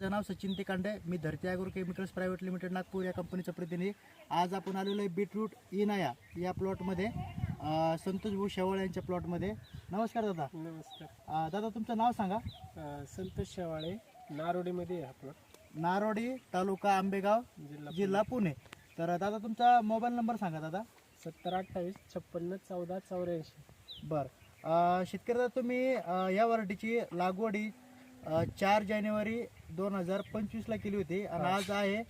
माझं नाव सचिन तिकांडे, मी धरती agro chemicals private limited Nagpur या कंपनीचा प्रतिनिधी. आज आपण आलेलो आहे बीटरूट इनाया या प्लॉटमध्ये, संतोष भाऊ शेवाळे यांच्या प्लॉटमध्ये. नमस्कार दादा. नमस्कार. दादा तुमचं नाव सांगा. संतोष शेवाळे, नारोडीमध्ये आहे आपलं, नारोडी, तालुका आंबेगाव, जिल्हा पुणे. तर दादा तुमचा मोबाईल नंबर सांगा दादा. 7028561484. बरं, शेतकरी दादा तुम्ही या व्हरायटीची लागवडी 4 जानेवारी 2025ला केली होती आणि आज आहे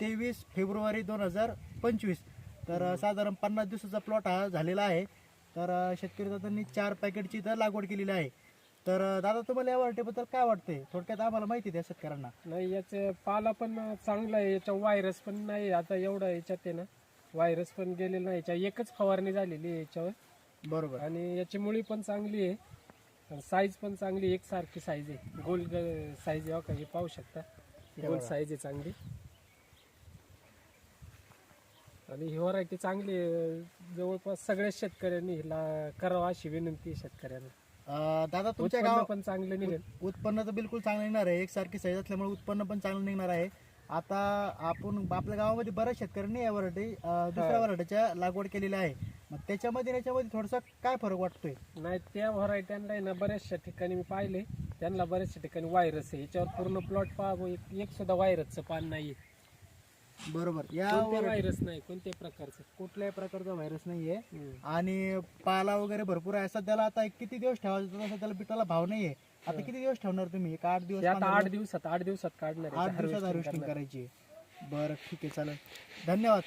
23 फेब्रुवारी 2025. तर साधारण 50 दिवसाचा प्लॉट हा झालेला आहे. तर शेतकरी दादांनी 4 पॅकेटची इथं लागवड केलेली आहे. तर दादा तुम्हाला या व्हरायटीबद्दल काय वाटतंय, थोडक्यात आम्हाला माहिती द्या शेतकऱ्यांना. नाही, याचे पाला पण चांगला आहे, याच्या व्हायरस पण नाही आता एवढा याच्यात आहे ना, व्हायरस पण गेलेला नाही. याच्या एकच फवारणी झालेली आहे याच्यावर. बरोबर. आणि याची मुळी पण चांगली आहे, साईज पण चांगली, एकसारखी साईज आहे, गोल साईज आहे. हे पाहू शकता, गोल साईज आहे चांगली. आणि ही व्हरायटी चांगली आहे, जवळपास सगळ्या शेतकऱ्यांनी हिला करावं अशी विनंती आहे शेतकऱ्यांना. दादा तुमच्या उत्पन्न गाव पण चांगलं निघेल. उत्पन्न तर बिलकुल चांगलं निघणार आहे, एकसारखी साईज असल्यामुळे उत्पन्न पण चांगलं निघणार आहे. आता आपण आपल्या गावामध्ये बऱ्याच शेतकऱ्यांनी या व्हरायटी दुसऱ्या व्हरायटीच्या लागवड केलेली आहे. मग त्याच्यामध्ये याच्यामध्ये थोडासा काय फरक वाटतोय? नाही, त्या व्हरायट्यांना आहे ना, बऱ्याचशा ठिकाणी मी पाहिले, त्यांना बऱ्याचशा ठिकाणी व्हायरस आहे. याच्यावर पूर्ण प्लॉट पहा, एक सुद्धा व्हायरसचं पान नाही. बरोबर. या व्हायरस नाही, कोणत्याही प्रकारचं, कुठल्याही प्रकारचा व्हायरस नाहीये. आणि पाला वगैरे भरपूर आहे. सध्याला आता किती दिवस ठेवायचं, सध्याला पिठाला भाव नाहीये. आता किती दिवस ठेवणार तुम्ही? 8 दिवस, आता 8 दिवसात काढणार आहे, 8 दिवसात हार्वेस्टिंग करायची. बरं, ठीक आहे, चालेल, धन्यवाद.